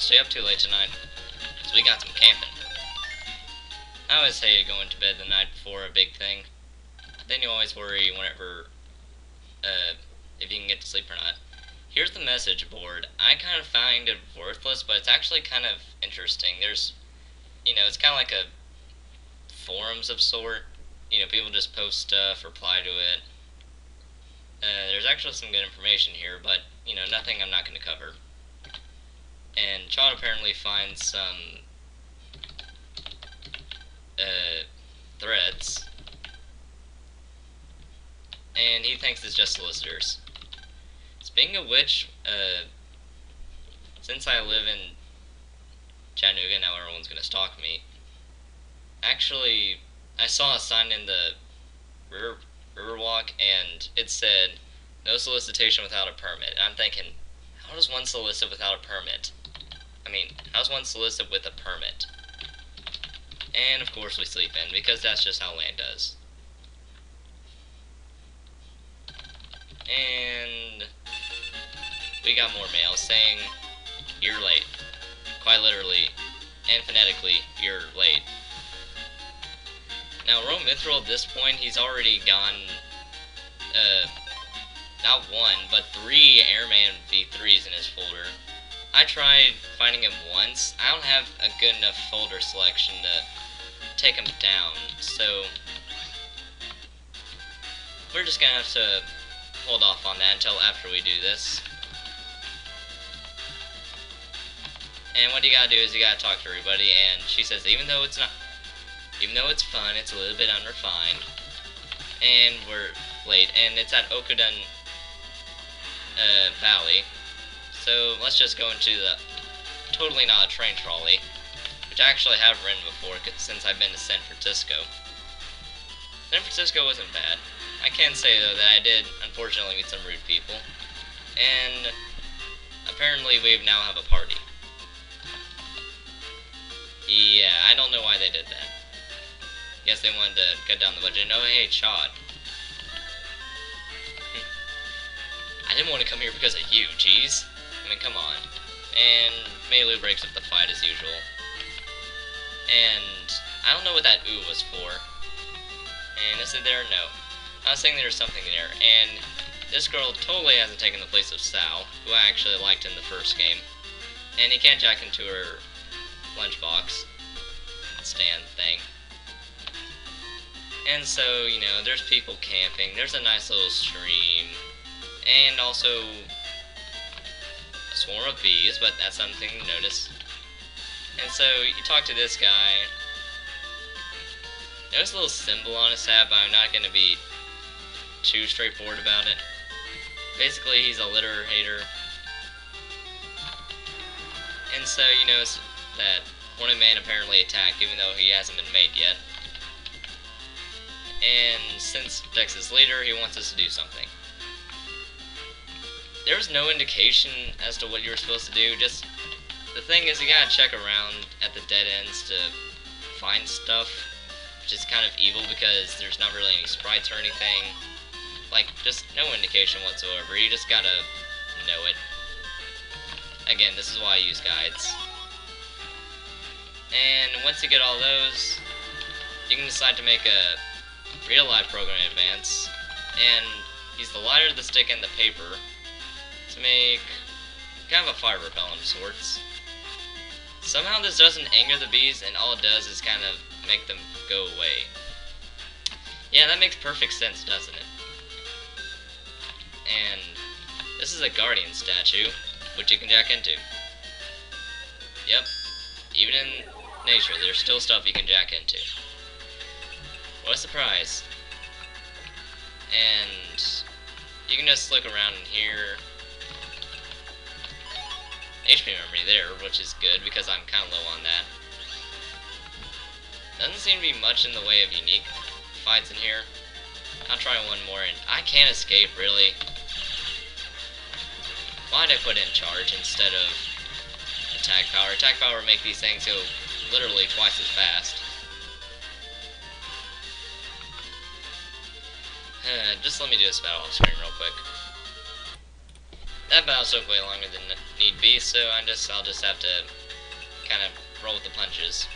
stay up too late tonight, because we got some camping. I always hated going to bed the night before a big thing. Then you always worry whenever, if you can get to sleep or not. Here's the message board. I kind of find it worthless, but it's actually kind of interesting. There's, it's kind of like a forums of sort. People just post stuff, reply to it. There's actually some good information here, but, nothing I'm not going to cover. And Chad apparently finds some threads, and he thinks it's just solicitors. Speaking of which, since I live in Chattanooga, now everyone's going to stalk me. Actually, I saw a sign in the Riverwalk, and it said, no solicitation without a permit. And I'm thinking, how does one solicit without a permit? I mean, how does one solicit with a permit? And of course we sleep in, because that's just how land does. And we got more mail saying, you're late. Quite literally, and phonetically, you're late. Now, Rome Mithril, at this point, he's already gone, not one, but 3 Airman V3s in his folder. I tried finding him once. I don't have a good enough folder selection to take him down, so we're just gonna have to hold off on that until after we do this. And what you gotta do is you gotta talk to everybody, and she says even though it's fun, it's a little bit unrefined. And we're late, and it's at Okudun Valley. So let's just go into the totally not a train trolley, which I actually have ridden before since I've been to San Francisco. San Francisco wasn't bad. I can say though that I did unfortunately meet some rude people, and apparently we now have a party. Yeah, I don't know why they did that. Guess they wanted to cut down the budget. No, hey, HeatShot. I didn't want to come here because of you, jeez. I mean, come on. And Meilu breaks up the fight as usual. And I don't know what that ooh was for. And is it there? No. I was saying there's something there. And this girl totally hasn't taken the place of Sal, who I actually liked in the first game. And he can't jack into her lunchbox stand thing. And so, there's people camping, there's a nice little stream, and also a swarm of bees, but that's something to notice. And so, you talk to this guy. There's a little symbol on his hat, but I'm not going to be too straightforward about it. Basically, he's a litter hater. And so, you notice that Hornet Man apparently attacked, even though he hasn't been made yet. And since Dex is leader, he wants us to do something. There was no indication as to what you were supposed to do. Just the thing is, you gotta check around at the dead ends to find stuff, which is kind of evil because there's not really any sprites or anything. Like, just no indication whatsoever. You just gotta know it. Again, this is why I use guides. And once you get all those, you can decide to make a real-life program advance, and use the lighter, the stick, and the paper to make kind of a fire repellent of sorts. Somehow this doesn't anger the bees, and all it does is kind of make them go away. Yeah, that makes perfect sense, doesn't it? And this is a guardian statue, which you can jack into. Yep, even in nature, there's still stuff you can jack into. What a surprise. And you can just look around in here. HP memory there, which is good because I'm kind of low on that. Doesn't seem to be much in the way of unique fights in here. I'll try one more, and I can't escape, really. Why'd I put in charge instead of attack power? Attack power would make these things go literally twice as fast. Just let me do this battle off screen real quick. That battle took way longer than need be, so I'll just have to kind of roll with the punches.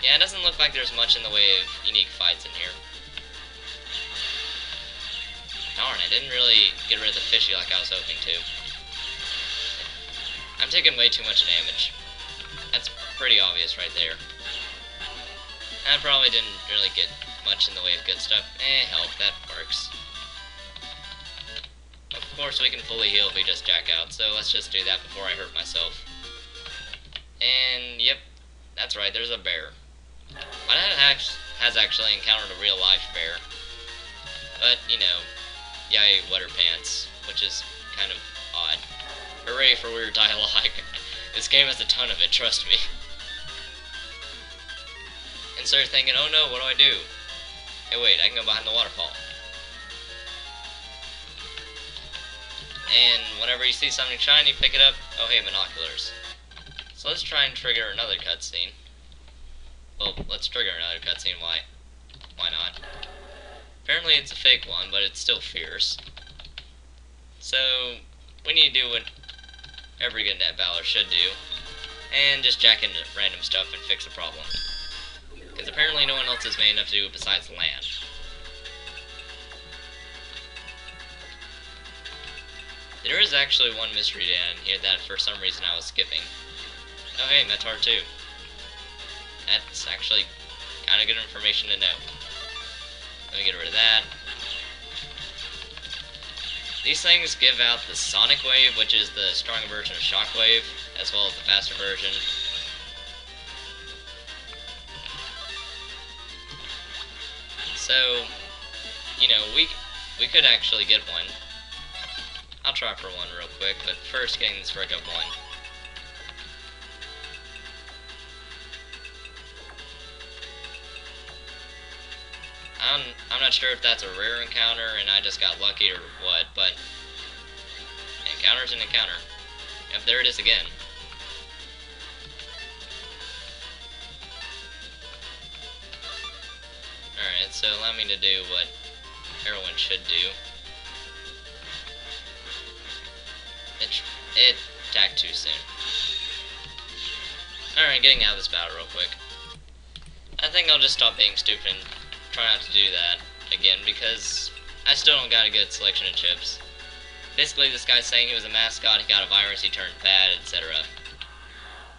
Yeah, it doesn't look like there's much in the way of unique fights in here. Darn, I didn't really get rid of the fishy like I was hoping to. I'm taking way too much damage. That's pretty obvious right there. I probably didn't really get much in the way of good stuff. Help, that works. Of course we can fully heal if we just jack out, so let's just do that before I hurt myself. And, yep, that's right, there's a bear. My dad has actually encountered a real-life bear. But, you know, yay, wetter pants, which is kind of odd. Hooray for weird dialogue. This game has a ton of it, trust me. And start thinking, oh no, what do I do? Hey, wait, I can go behind the waterfall. And whenever you see something shiny, pick it up. Oh, hey, binoculars. So let's try and trigger another cutscene. Well, let's trigger another cutscene. Why not? Apparently it's a fake one, but it's still fierce. So we need to do what every good net battler should do, and just jack into random stuff and fix the problem. Because apparently no one else is made enough to do it besides land. There is actually one mystery down here that for some reason I was skipping. Oh hey, Metar 2. That's actually kind of good information to know. Let me get rid of that. These things give out the Sonic Wave, which is the stronger version of Shockwave, as well as the faster version. So, you know, we could actually get one. I'll try for one real quick, but first getting this rig up one. I'm not sure if that's a rare encounter and I just got lucky or what, but encounter's an encounter. Yep, there it is again. Alright, so allow me to do what heroin should do. It attacked too soon. Alright, getting out of this battle real quick. I think I'll just stop being stupid and try not to do that again, because I still don't got a good selection of chips. Basically, this guy's saying he was a mascot, he got a virus, he turned bad, etc.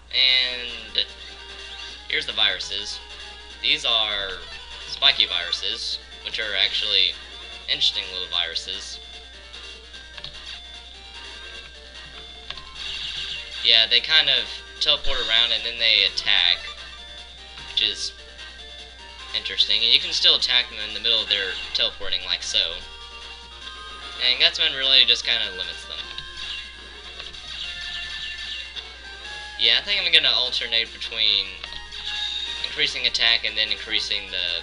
And here's the viruses. These are spiky viruses, which are actually interesting little viruses. Yeah, they kind of teleport around and then they attack, which is interesting. And you can still attack them in the middle of their teleporting like so. And Gutsman really just kind of limits them. Yeah, I think I'm going to alternate between increasing attack and then increasing the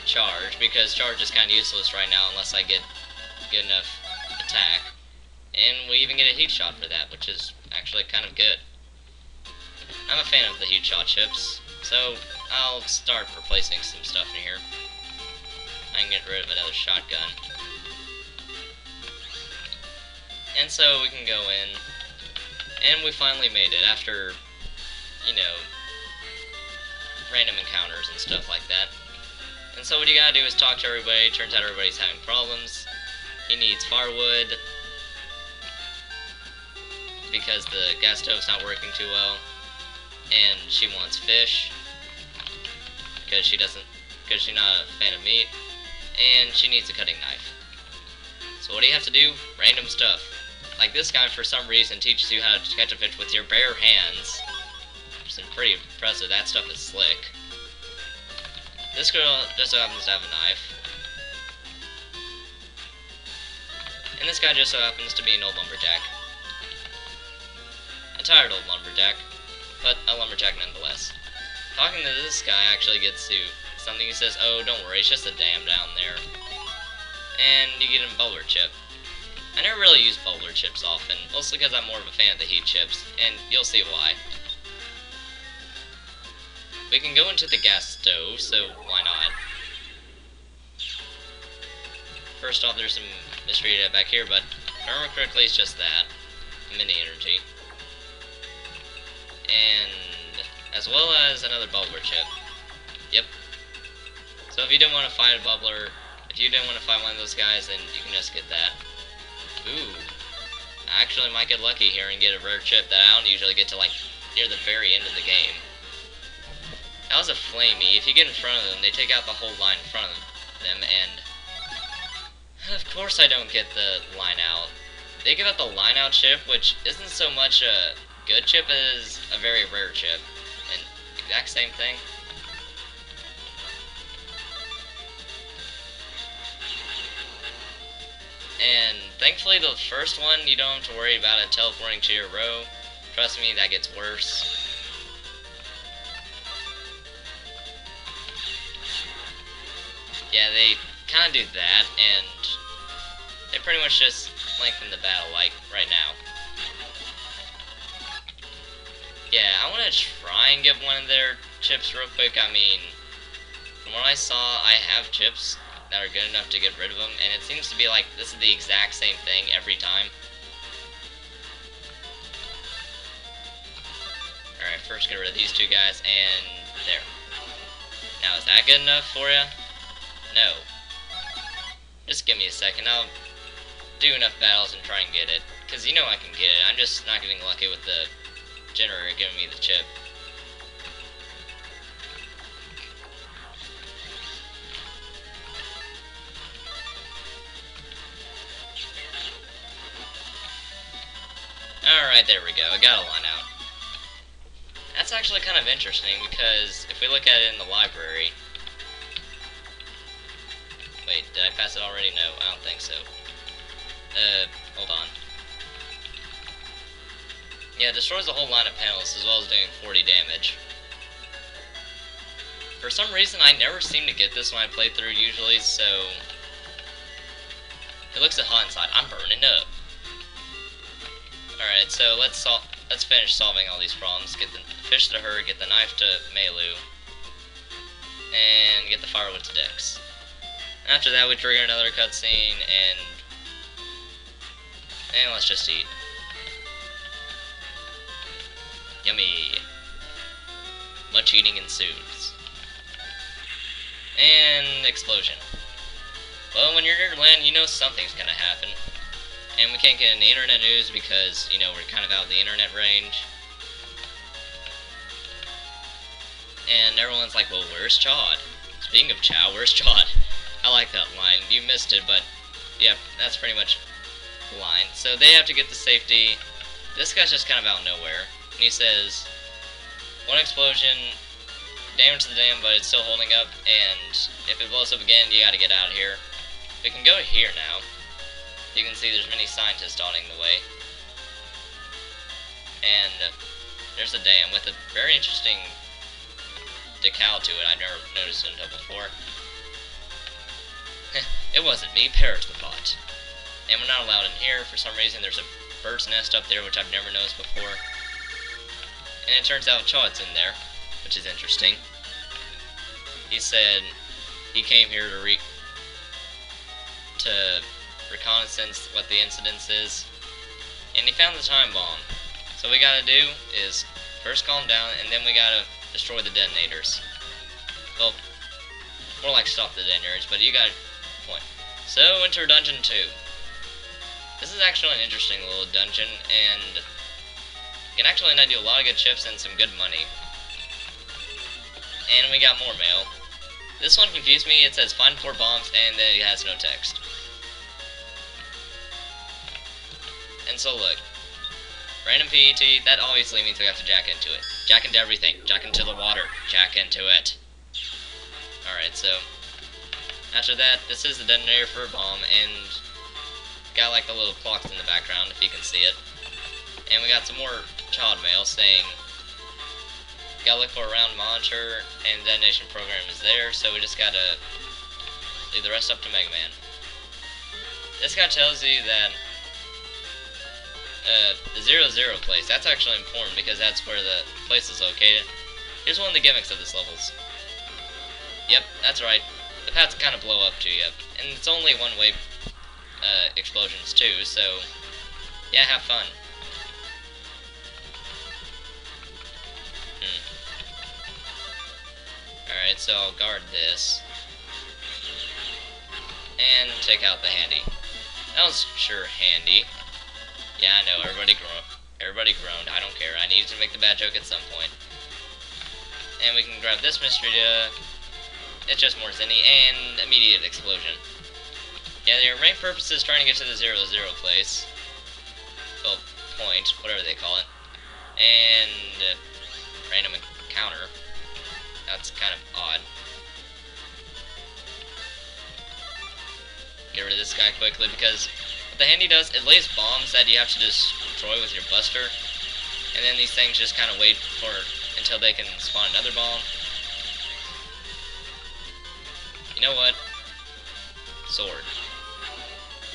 charge, because charge is kind of useless right now unless I get good enough attack. And we even get a HeatShot for that, which is actually kind of good. I'm a fan of the HeatShot chips, so I'll start replacing some stuff in here. I can get rid of another shotgun. And so we can go in, and we finally made it after, you know, random encounters and stuff like that. And so what you gotta do is talk to everybody. Turns out everybody's having problems. He needs firewood because the gas stove's not working too well, and she wants fish because she's not a fan of meat, and she needs a cutting knife. So what do you have to do? Random stuff. Like this guy, for some reason, teaches you how to catch a fish with your bare hands, which is pretty impressive. That stuff is slick. This girl just so happens to have a knife. And this guy just so happens to be an old lumberjack. A tired old lumberjack, but a lumberjack nonetheless. Talking to this guy actually gets to something. He says, oh, don't worry, it's just a dam down there. And you get a bowler chip. I never really use bowler chips often, mostly because I'm more of a fan of the heat chips, and you'll see why. We can go into the gas stove, so why not? First off, there's some mystery data back here, but if I remember correctly, it's just that. Mini energy. And as well as another bubbler chip. Yep. So if you didn't want to fight a bubbler, if you didn't want to fight one of those guys, then you can just get that. Ooh. I actually might get lucky here and get a rare chip that I don't usually get to, like, near the very end of the game. That was a flamey. If you get in front of them, they take out the whole line in front of them, and of course I don't get the LineOut. They give out the LineOut chip, which isn't so much a good chip as a very rare chip. And exact same thing. And thankfully the first one, you don't have to worry about it teleporting to your row. Trust me, that gets worse. Yeah, they kind of do that, and they pretty much just lengthen the battle, like, right now. Yeah, I want to try and get one of their chips real quick. I mean, from what I saw, I have chips that are good enough to get rid of them, and it seems to be like this is the exact same thing every time. Alright, first get rid of these two guys, and there. Now, is that good enough for you? No. Just give me a second, I'll do enough battles and try and get it. Because you know I can get it, I'm just not getting lucky with the generator giving me the chip. Alright, there we go, I got a LineOut. That's actually kind of interesting, because if we look at it in the library... Wait, did I pass it already? No, I don't think so. Hold on. Yeah, it destroys the whole line of panels, as well as doing 40 damage. For some reason, I never seem to get this when I play through usually, so... It looks hot inside. I'm burning up. Alright, so let's finish solving all these problems. Get the fish to her, get the knife to Melu, and get the firewood to Dex. After that, we trigger another cutscene, and let's just eat. Yummy. Much eating ensues. And explosion. Well, when you're near land, you know something's gonna happen. And we can't get any internet news because, you know, we're kind of out of the internet range. And everyone's like, well, where's Chad? Speaking of Chow, where's Chad? I like that line. You missed it, but yeah, that's pretty much the line. So they have to get to safety. This guy's just kind of out of nowhere. And he says, one explosion, damage to the dam, but it's still holding up. And if it blows up again, you gotta get out of here. We can go here now. You can see there's many scientists dotting the way. And there's a dam with a very interesting decal to it. I've never noticed it until before. It wasn't me, Parrot's the bot. And we're not allowed in here. For some reason, there's a bird's nest up there, which I've never noticed before. And it turns out Chad's in there, which is interesting. He said he came here to reconnaissance what the incident is, and he found the time bomb. So what we gotta do is first calm down, and then we gotta destroy the detonators. Well, more like stop the detonators, but you got a point. So enter Dungeon 2. This is actually an interesting little dungeon, and you can actually not do a lot of good chips and some good money. And we got more mail. This one confused me. It says find 4 bombs, and then it has no text. And so look, random PET, that obviously means we have to jack into it. Jack into everything. Jack into the water. Jack into it. Alright, so after that, this is the detonator for a bomb, and got like the little clocks in the background, if you can see it. And we got some more child mail saying, gotta look for a round monitor, and the detonation program is there, so we just gotta leave the rest up to Mega Man. This guy tells you that the 0-0 place, that's actually important because that's where the place is located. Here's one of the gimmicks of this levels. Yep, that's right. The paths kind of blow up to you, and it's only one way explosions too, so yeah, have fun. Alright, so I'll guard this. And take out the handy. That was sure handy. Yeah, I know, everybody groaned, I don't care. I needed to make the bad joke at some point. And we can grab this mystery duck. It's just more zinny, and immediate explosion. Yeah, your main purpose is trying to get to the 0-0 place. Well, point, whatever they call it. And random encounter. That's kind of odd. Get rid of this guy quickly, because what the handy does, it lays bombs that you have to destroy with your buster. And then these things just kind of wait for until they can spawn another bomb. You know what? Sword.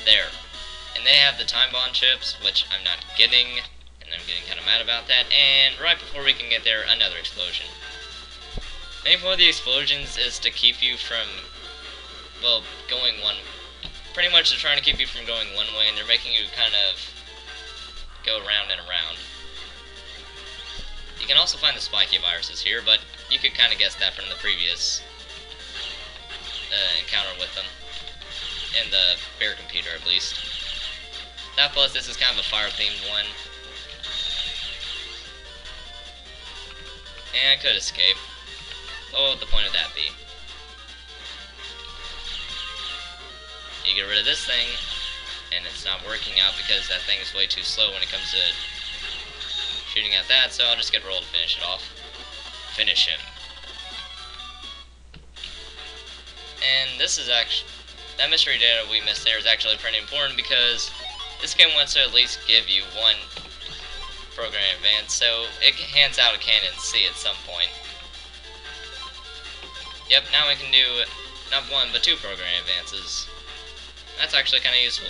There. And they have the TimeBom chips, which I'm not getting, and I'm getting kind of mad about that. And right before we can get there, another explosion. Main point of the explosions is to keep you from, well, going one. Pretty much they're trying to keep you from going one way, and they're making you kind of go around and around. You can also find the spiky viruses here, but you could kind of guess that from the previous encounter with them. In the bear computer, at least. That plus, this is kind of a fire-themed one. And I could escape. What would the point of that be? You get rid of this thing, and it's not working out because that thing is way too slow when it comes to shooting at that, so I'll just get roll to finish it off. Finish him. And this is actually, that mystery data we missed there is actually pretty important, because this game wants to at least give you one program advance, so it hands out a cannon C at some point. Yep, now we can do not one, but two program advances. That's actually kind of useful,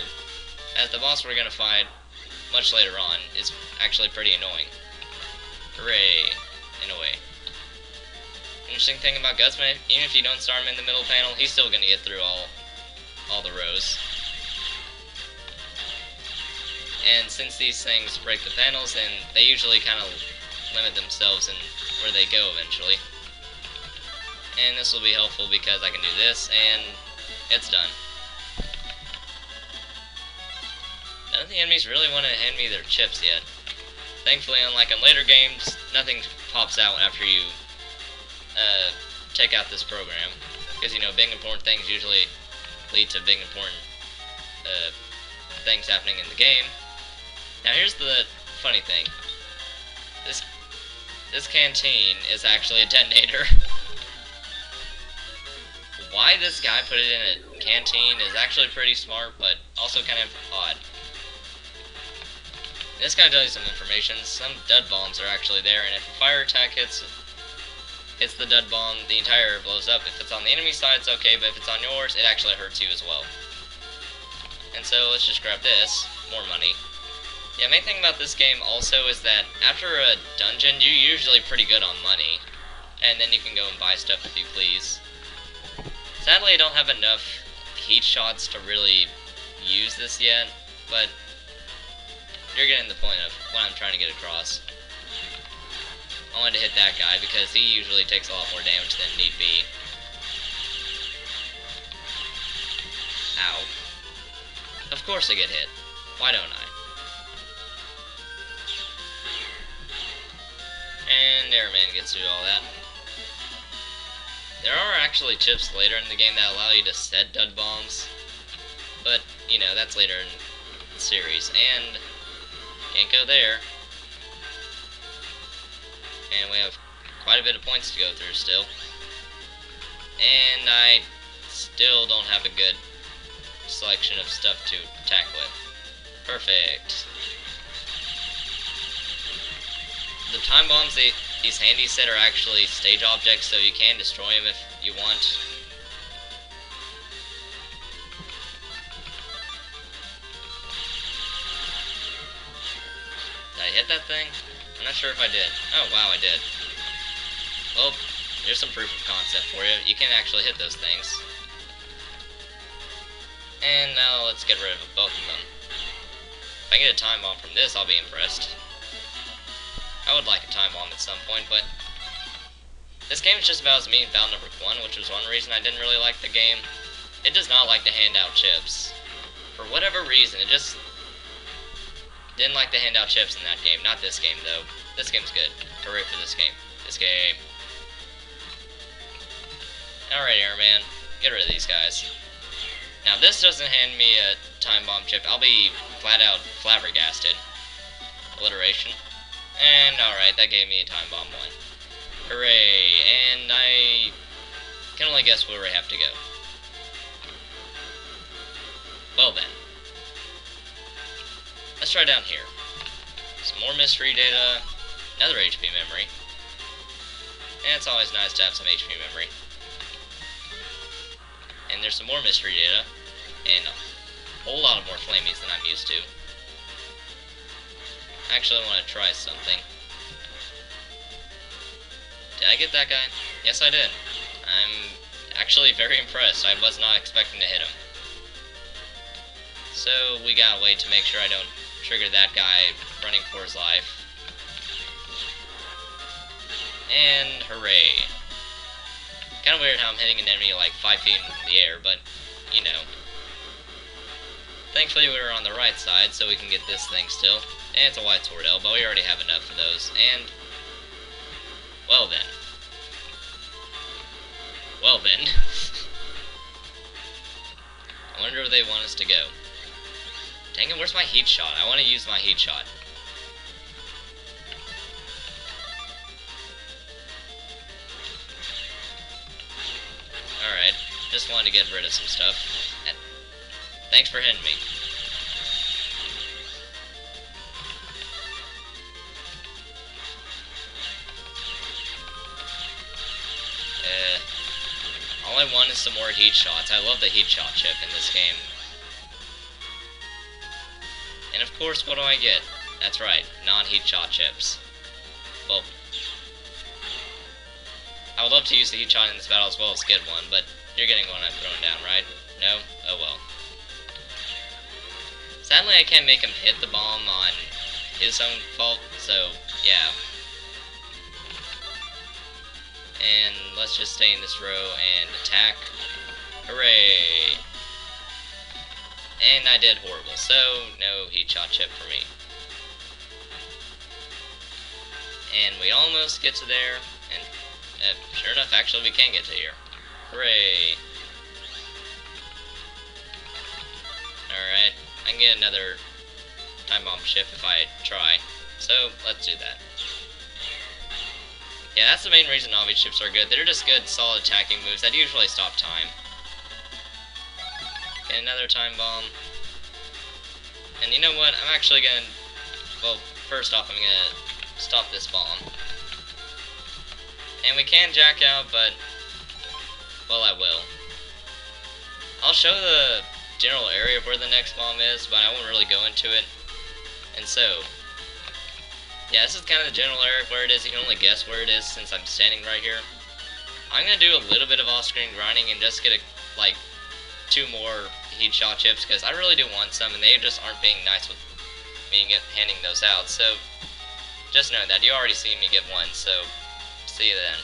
as the boss we're going to fight much later on is actually pretty annoying. Hooray, in a way. Interesting thing about Gutsman, even if you don't start him in the middle panel, he's still going to get through all the rows. And since these things break the panels, then they usually kind of limit themselves in where they go eventually. And this will be helpful because I can do this, and it's done. None of the enemies really want to hand me their chips yet. Thankfully, unlike in later games, nothing pops out after you take out this program. Because, you know, big important things usually lead to big important things happening in the game. Now here's the funny thing. This canteen is actually a detonator. Why this guy put it in a canteen is actually pretty smart, but also kind of odd. This guy tells you some information. Some dud bombs are actually there, and if a fire attack hits the dud bomb, the entire blows up. If it's on the enemy side, it's okay, but if it's on yours, it actually hurts you as well. And so let's just grab this. More money. Yeah, main thing about this game also is that after a dungeon, you're usually pretty good on money, and then you can go and buy stuff if you please. Sadly, I don't have enough heat shots to really use this yet, but you're getting the point of what I'm trying to get across. I wanted to hit that guy because he usually takes a lot more damage than need be. Ow. Of course I get hit. Why don't I? And Airman gets through all that. There are actually chips later in the game that allow you to set dud bombs, but, you know, that's later in the series, and can't go there. And we have quite a bit of points to go through still. And I still don't have a good selection of stuff to attack with. Perfect. The time bombs these handy set are actually stage objects, so you can destroy them if you want. Did I hit that thing? I'm not sure if I did. Oh, wow, I did. Well, there's some proof of concept for you. You can actually hit those things. And now let's get rid of both of them. If I get a time bomb from this, I'll be impressed. I would like a time bomb at some point, but this game is just about as me in battle number 1, which was one reason I didn't really like the game. It does not like to hand out chips. For whatever reason, it just didn't like to hand out chips in that game. Not this game, though. This game's good. Hooray for this game. This game. Alright, Airman. Get rid of these guys. Now, if this doesn't hand me a time bomb chip, I'll be flat out flabbergasted. Alliteration. And, alright, that gave me a time bomb 1. Hooray. And I can only guess where we have to go. Well then. Let's try down here. Some more mystery data. Another HP memory. And it's always nice to have some HP memory. And there's some more mystery data. And a whole lot of more flamies than I'm used to. Actually, I want to try something. Did I get that guy? Yes, I did. I'm actually very impressed. I was not expecting to hit him. So, we gotta wait to make sure I don't trigger that guy running for his life. And, hooray. Kinda weird how I'm hitting an enemy like 5 feet in the air, but, you know. Thankfully we were on the right side, so we can get this thing still. And it's a wide sword L, but we already have enough for those. And, well then. Well then. I wonder where they want us to go. Dang it, where's my HeatShot? I want to use my HeatShot. Alright, just wanted to get rid of some stuff. Thanks for hitting me. All I want is some more HeatShots. I love the HeatShot chip in this game. And of course, what do I get? That's right, non-HeatShot chips. Well, I would love to use the HeatShot in this battle as well as get one, but you're getting one I'm throwing down, right? No? Oh well. Sadly, I can't make him hit the bomb on his own fault, so yeah. And let's just stay in this row and attack. Hooray! And I did horrible, so no HeatShot chip for me. And we almost get to there, and sure enough, actually we can get to here. Hooray! Alright, I can get another time bomb chip if I try, so let's do that. Yeah, that's the main reason all these chips are good. They're just good, solid attacking moves that usually stop time. Get another time bomb. And you know what? I'm actually gonna... Well, first off, I'm gonna stop this bomb. And we can jack out, but... Well, I will. I'll show the general area of where the next bomb is, but I won't really go into it. And so... Yeah, this is kind of the general area of where it is. You can only guess where it is since I'm standing right here. I'm gonna do a little bit of off-screen grinding and just get like 2 more HeatShot chips because I really do want some and they just aren't being nice with me handing those out. So just know that you already seen me get one. So see you then.